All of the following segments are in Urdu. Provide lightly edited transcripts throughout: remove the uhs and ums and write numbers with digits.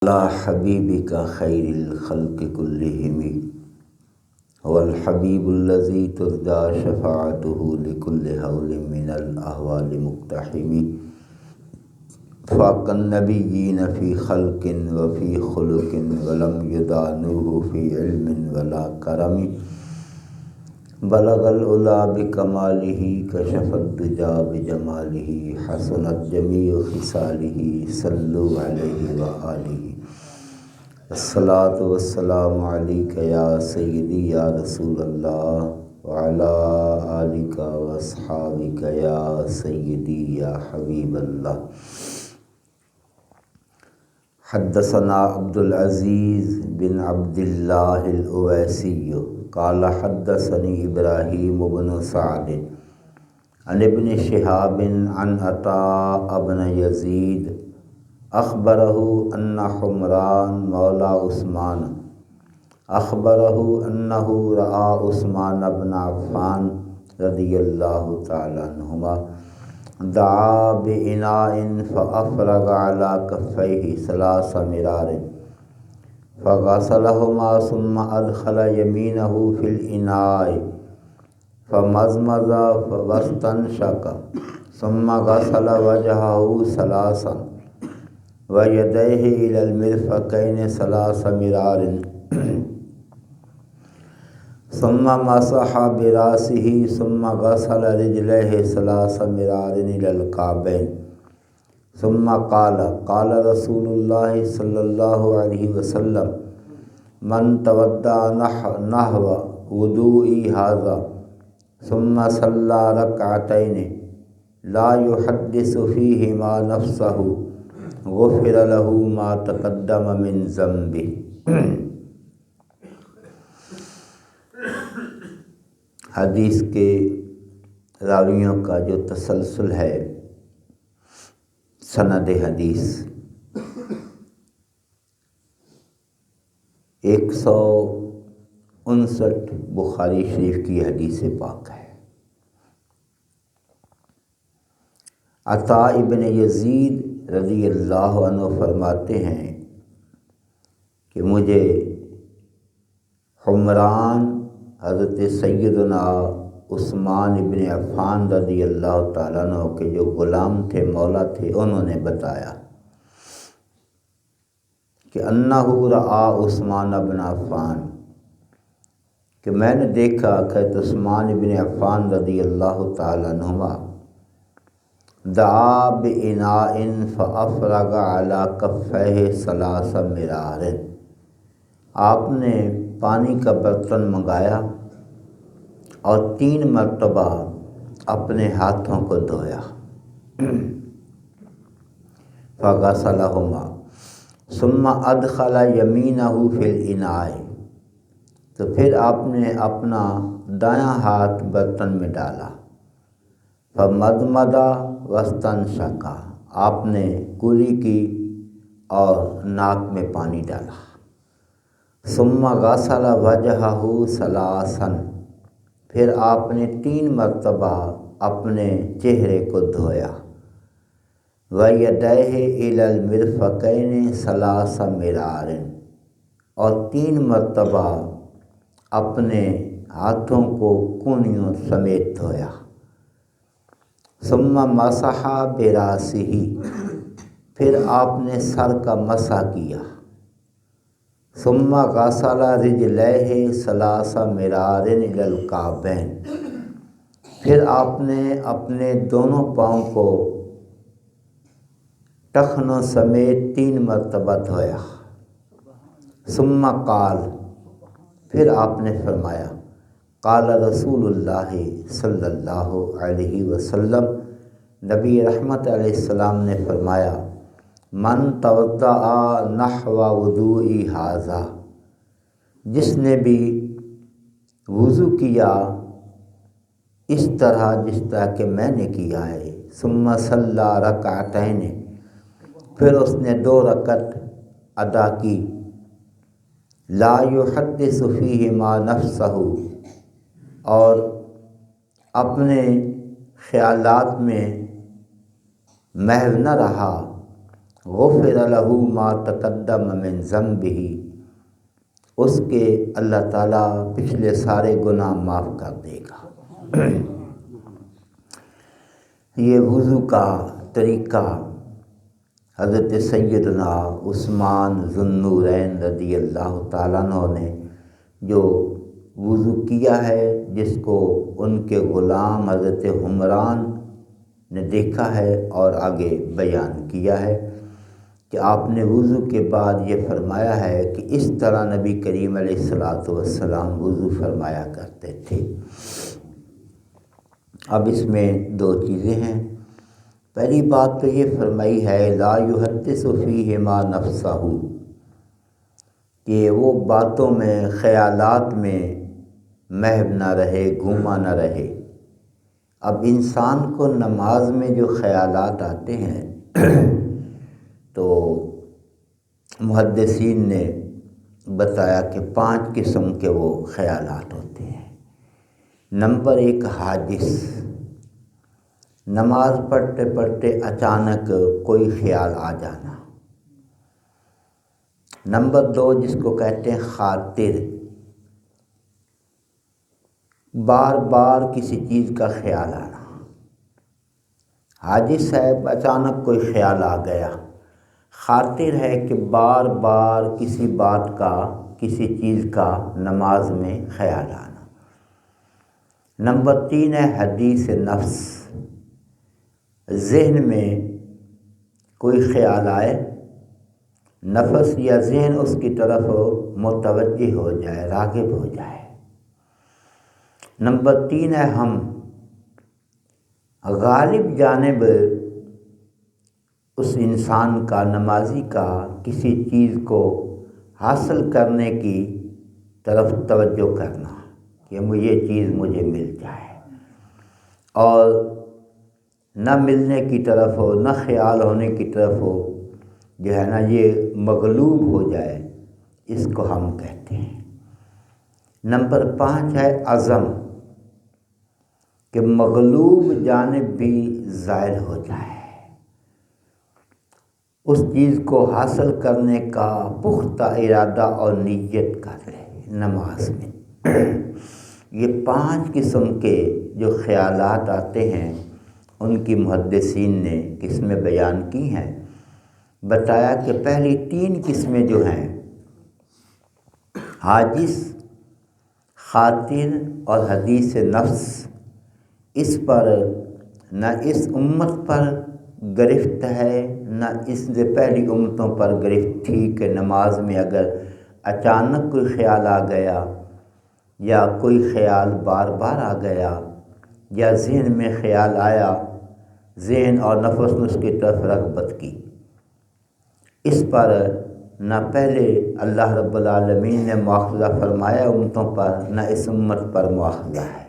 علی حبیبک خیر الخلق کلہم هو الحبیب الذی ترجى شفاعته لكل هول من الاحوال مقتحم فاق النبیین فی خلق وفی خلق ولم یدانوه فی علم ولا کرم بلغ العلا بکمالہ کشف الدجی بجمالہ حسنت جمیع خصالہ صلوا علیہ وآلہ الصلاۃ والسلام علیک یا سیدی یا رسول اللہ وعلی آلک واصحابک یا سیدی یا حبیب اللہ۔ حدثنا عبد العزیز بن عبد اللہ الاویسی قال حدثني ابراہیم بن سعد عن ابن شہاب عن عطاء بن یزید اخبرہ ان حمران مولا عثمان اخبرہ انہ رأى عثمان بن عفان رضی اللہ تعالی عنہما دعا بإناء فأفرغ على كفيه 3 مرار فغسلهما ثم أدخل يمينه في الإناء فمزمز واستنشق ثم غسل وجهه 3 ويديه إلى المرفقين 3 مرار ثم مسح براسه ثم غسل رجليه 3 مرار إلى الكعبين ثم قال رسول الله صلى الله عليه وسلم من تودع نحو وضوئي هذا ثم صلى ركعتين لا يحدث فيهما نفسه غفر له ما تقدم من ذنبه۔ حدیث کے راویوں کا جو تسلسل ہے، سند حدیث 159 بخاری شریف کی حدیث پاک ہے۔ عطاء ابن یزید رضی اللہ عنہ فرماتے ہیں کہ مجھے حمران حضرت سیدنا عثمان ابن عفان رضی اللہ تعالیٰ عنہ کے جو غلام تھے، مولا تھے، انہوں نے بتایا کہ انہ رأى عثمان ابن عفان، کہ میں نے دیکھا کہ عثمان ابن عفان رضی اللہ تعالیٰ عنہما دعا بإناء فأفرغ على كفيه 3 مرار، آپ نے پانی کا برتن منگایا اور 3 مرتبہ اپنے ہاتھوں کو دھویا۔ فغسلہما ثم ادخل یمینہ فی الاناء، تو پھر آپ نے اپنا دایاں ہاتھ برتن میں ڈالا۔ فمضمض واستنشق، آپ نے کلی کی اور ناک میں پانی ڈالا۔ ثم غسل وجہہ 3، پھر آپ نے 3 مرتبہ اپنے چہرے کو دھویا۔ وَيَدَيْهِ إِلَى الْمِرْفَقَيْنِ 3 مرار، اور 3 مرتبہ اپنے ہاتھوں کو کونیوں سمیت دھویا۔ ثم مسح براسہ، پھر آپ نے سر کا مسح کیا۔ ثم غسل رجليه 3 مرار إلى الكعبين، پھر آپ نے اپنے دونوں پاؤں کو ٹخنوں سمیت 3 مرتبہ دھویا۔ ثم قال، پھر آپ نے فرمایا، قال رسول اللہ صلی اللہ علیہ وسلم، نبی رحمت علیہ السلام نے فرمایا، من توضأ نحو وضوئي هذا، جس نے بھی وضو کیا اس طرح جس طرح کہ میں نے کیا ہے، ثم صلی رکعتین، پھر اس نے 2 رکعت ادا کی، لا یحدث فیہما نفسہ، اور اپنے خیالات میں محو نہ رہا، غفر لہ ما تقدم من ذنبہ، اس کے اللہ تعالیٰ پچھلے سارے گناہ معاف کر دے گا۔ یہ وضو کا طریقہ حضرت سیدنا عثمان ذو النورین رضی اللہ تعالیٰ عنہ نے جو وضو کیا ہے، جس کو ان کے غلام حضرت حمران نے دیکھا ہے اور آگے بیان کیا ہے کہ آپ نے وضو کے بعد یہ فرمایا ہے کہ اس طرح نبی کریم علیہ الصلوۃ والسلام وضو فرمایا کرتے تھے۔ اب اس میں دو چیزیں ہیں۔ پہلی بات تو یہ فرمائی ہے لا یحدث فیہما نفسہ، کہ وہ باتوں میں خیالات میں محو نہ رہے، گھوما نہ رہے۔ اب انسان کو نماز میں جو خیالات آتے ہیں تو محدثین نے بتایا کہ 5 قسم کے وہ خیالات ہوتے ہیں۔ نمبر 1 حادث، نماز پڑھتے پڑھتے اچانک کوئی خیال آ جانا۔ نمبر 2 جس کو کہتے ہیں خاطر، بار بار کسی چیز کا خیال آنا۔ حادث ہے اچانک کوئی خیال آ گیا، خاطر ہے کہ بار بار کسی بات کا، کسی چیز کا نماز میں خیال آنا۔ نمبر 3 ہے حدیث نفس، ذہن میں کوئی خیال آئے، نفس یا ذہن اس کی طرف متوجہ ہو جائے، راغب ہو جائے۔ نمبر 3 ہے ہم، غالب جانب اس انسان کا، نمازی کا، کسی چیز کو حاصل کرنے کی طرف توجہ کرنا کہ یہ چیز مجھے مل جائے، اور نہ ملنے کی طرف ہو، نہ خیال ہونے کی طرف ہو، جو ہے نا یہ مغلوب ہو جائے، اس کو ہم کہتے ہیں۔ نمبر 5 ہے عزم، کہ مغلوب جانب بھی زائل ہو جائے، اس چیز کو حاصل کرنے کا پختہ ارادہ اور نیت کر لے نماز میں۔ یہ 5 قسم کے جو خیالات آتے ہیں ان کی محدثین نے قسمیں بیان کی ہیں۔ بتایا کہ پہلی 3 قسمیں جو ہیں، حادث، خاطر اور حدیث نفس، اس پر نہ اس امت پر گرفت ہے، نہ اس سے پہلی امتوں پر گرفت تھی کہ نماز میں اگر اچانک کوئی خیال آ گیا، یا کوئی خیال بار بار آ گیا، یا ذہن میں خیال آیا، ذہن اور نفس نے اس کی طرف رغبت کی، اس پر نہ پہلے اللہ رب العالمین نے مواخذہ فرمایا امتوں پر، نہ اس امت پر مواخذہ ہے۔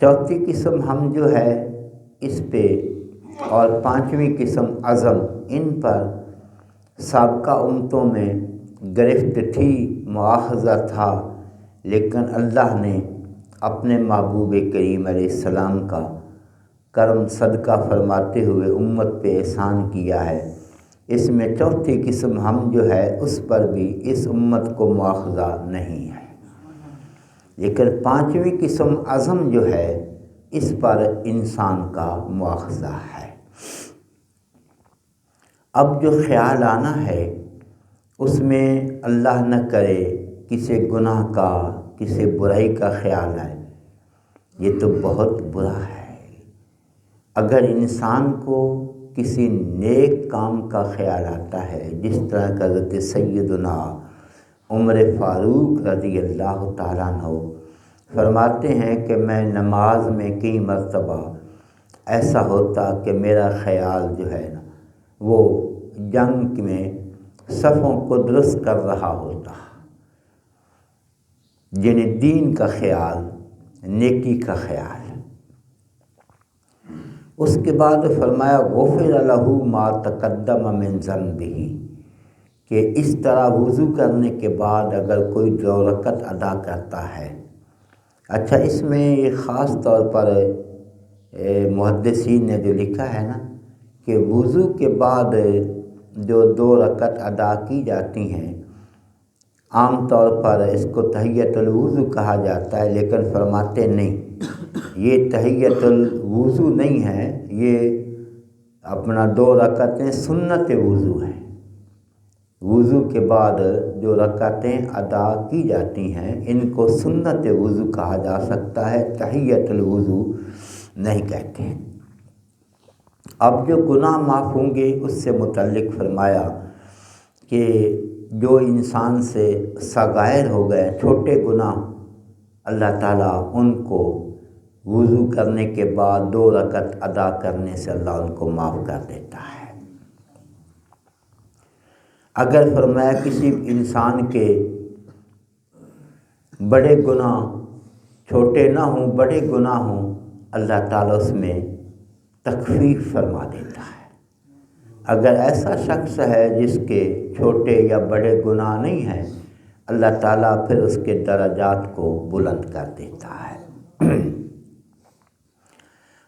چوتھی قسم ہم جو ہے اس پہ، اور 5ویں قسم عزم، ان پر سابقہ امتوں میں گرفت تھی، مواخذہ تھا، لیکن اللہ نے اپنے محبوب کریم علیہ السلام کا کرم صدقہ فرماتے ہوئے امت پہ احسان کیا ہے۔ اس میں چوتھی قسم ہم جو ہے اس پر بھی اس امت کو مواخذہ نہیں ہے، لیکن 5ویں قسم عزم جو ہے اس پر انسان کا مواخذہ ہے۔ اب جو خیال آنا ہے اس میں اللہ نہ کرے کسی گناہ کا، کسی برائی کا خیال آئے، یہ تو بہت برا ہے۔ اگر انسان کو کسی نیک کام کا خیال آتا ہے، جس طرح کہ حضرت سیدنا عمر فاروق رضی اللہ تعالیٰ عنہ فرماتے ہیں کہ میں نماز میں کئی مرتبہ ایسا ہوتا کہ میرا خیال جو ہے نا وہ جنگ میں صفوں کو درست کر رہا ہوتا، یعنی دین کا خیال، نیکی کا خیال۔ اس کے بعد فرمایا غفر لہ ما تقدم من ذنبہ، کہ اس طرح وضو کرنے کے بعد اگر کوئی 2 رکعت ادا کرتا ہے۔ اچھا، اس میں خاص طور پر محدثین نے جو لکھا ہے نا کہ وضو کے بعد جو 2 رکعت ادا کی جاتی ہیں، عام طور پر اس کو تحیۃ الوضو کہا جاتا ہے، لیکن فرماتے نہیں، یہ تحیۃ الوضو نہیں ہے، یہ اپنا 2 رکعتیں سنت وضو ہیں۔ وضو کے بعد جو رکعتیں ادا کی جاتی ہیں ان کو سنت وضو کہا جا سکتا ہے، تحیۃ الوضو نہیں کہتے ہیں۔ اب جو گناہ معاف ہوں گے اس سے متعلق فرمایا کہ جو انسان سے صغائر ہو گئے، چھوٹے گناہ، اللہ تعالیٰ ان کو وضو کرنے کے بعد 2 رکعت ادا کرنے سے اللہ ان کو معاف کر دیتا ہے۔ اگر فرمایا کسی انسان کے بڑے گناہ چھوٹے نہ ہوں، بڑے گناہ ہوں، اللہ تعالیٰ اس میں تخفیف فرما دیتا ہے۔ اگر ایسا شخص ہے جس کے چھوٹے یا بڑے گناہ نہیں ہیں، اللہ تعالیٰ پھر اس کے درجات کو بلند کر دیتا ہے۔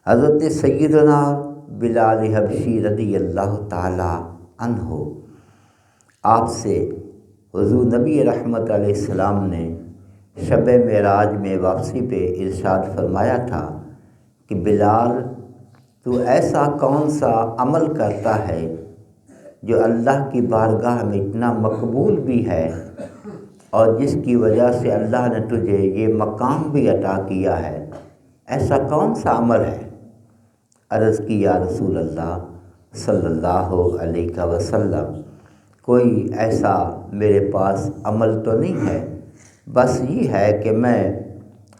حضرت سیدنا بلال حبشی رضی اللہ تعالیٰ عنہ، آپ سے حضور نبی رحمت علیہ السلام نے شب معراج میں واپسی پہ ارشاد فرمایا تھا کہ بلال، تو ایسا کون سا عمل کرتا ہے جو اللہ کی بارگاہ میں اتنا مقبول بھی ہے اور جس کی وجہ سے اللہ نے تجھے یہ مقام بھی عطا کیا ہے، ایسا کون سا عمل ہے؟ عرض کی یا رسول اللہ صلی اللہ علیہ وسلم، کوئی ایسا میرے پاس عمل تو نہیں ہے، بس یہ ہے کہ میں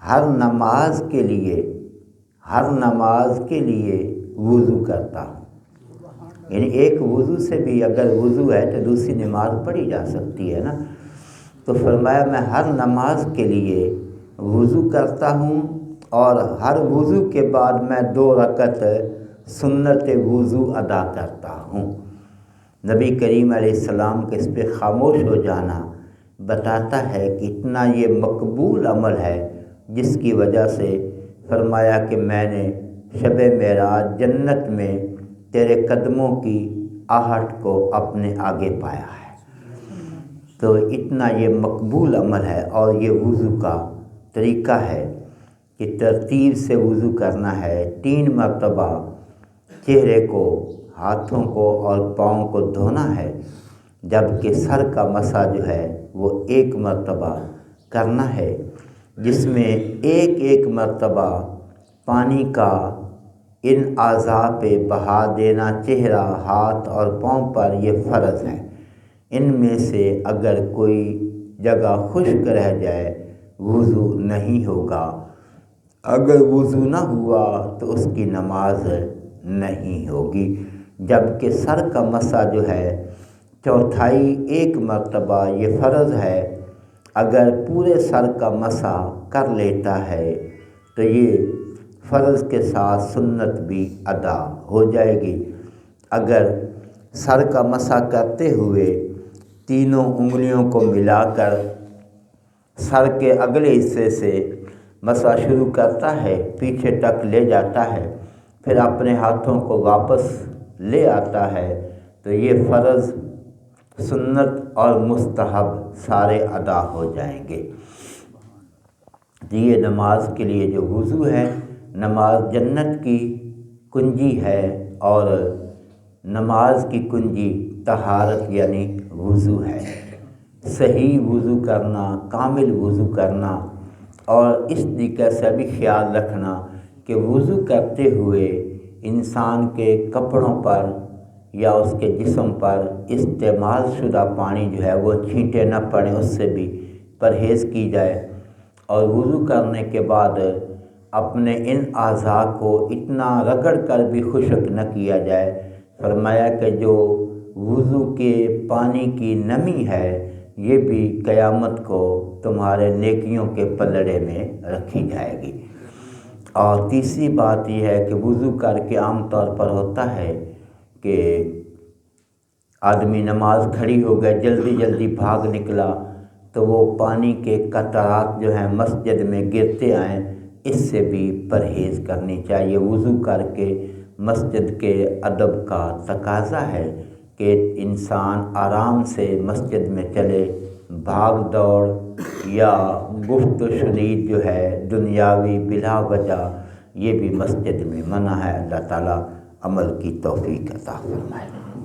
ہر نماز کے لیے وضو کرتا ہوں۔ یعنی ایک وضو سے بھی اگر وضو ہے تو دوسری نماز پڑھی جا سکتی ہے نا، تو فرمایا میں ہر نماز کے لیے وضو کرتا ہوں اور ہر وضو کے بعد میں 2 رکعت سنت وضو ادا کرتا ہوں۔ نبی کریم علیہ السلام کے اس پہ خاموش ہو جانا بتاتا ہے کہ اتنا یہ مقبول عمل ہے، جس کی وجہ سے فرمایا کہ میں نے شب معراج جنت میں تیرے قدموں کی آہٹ کو اپنے آگے پایا ہے۔ تو اتنا یہ مقبول عمل ہے، اور یہ وضو کا طریقہ ہے کہ ترتیب سے وضو کرنا ہے۔ 3 مرتبہ چہرے کو، ہاتھوں کو اور پاؤں کو دھونا ہے، جبکہ سر کا مسح جو ہے وہ 1 مرتبہ کرنا ہے، جس میں ایک مرتبہ پانی کا ان اعضاء پہ بہا دینا، چہرہ، ہاتھ اور پاؤں پر، یہ فرض ہے۔ ان میں سے اگر کوئی جگہ خشک رہ جائے وضو نہیں ہوگا، اگر وضو نہ ہوا تو اس کی نماز نہیں ہوگی۔ جبکہ سر کا مسح جو ہے 1/4 1 مرتبہ یہ فرض ہے، اگر پورے سر کا مسح کر لیتا ہے تو یہ فرض کے ساتھ سنت بھی ادا ہو جائے گی۔ اگر سر کا مسح کرتے ہوئے تینوں انگلیوں کو ملا کر سر کے اگلے حصے سے مسح شروع کرتا ہے، پیچھے تک لے جاتا ہے، پھر اپنے ہاتھوں کو واپس لے آتا ہے، تو یہ فرض، سنت اور مستحب سارے ادا ہو جائیں گے۔ یہ نماز کے لیے جو وضو ہے، نماز جنت کی کنجی ہے، اور نماز کی کنجی طہارت یعنی وضو ہے۔ صحیح وضو کرنا، کامل وضو کرنا، اور اس طریقے سے بھی خیال رکھنا کہ وضو کرتے ہوئے انسان کے کپڑوں پر یا اس کے جسم پر استعمال شدہ پانی جو ہے وہ چھینٹے نہ پڑیں، اس سے بھی پرہیز کی جائے، اور وضو کرنے کے بعد اپنے ان اعضاء کو اتنا رگڑ کر بھی خشک نہ کیا جائے۔ فرمایا کہ جو وضو کے پانی کی نمی ہے یہ بھی قیامت کو تمہارے نیکیوں کے پلڑے میں رکھی جائے گی۔ اور تیسری بات یہ ہے کہ وضو کر کے عام طور پر ہوتا ہے کہ آدمی نماز کھڑی ہو گئے، جلدی جلدی بھاگ نکلا، تو وہ پانی کے قطرات جو ہیں مسجد میں گرتے آئیں، اس سے بھی پرہیز کرنی چاہیے۔ وضو کر کے مسجد کے ادب کا تقاضا ہے کہ انسان آرام سے مسجد میں چلے، بھاگ دوڑ یا گفت و شنید جو ہے دنیاوی بلا وجہ، یہ بھی مسجد میں منع ہے۔ اللہ تعالیٰ عمل کی توفیق عطا فرمائے۔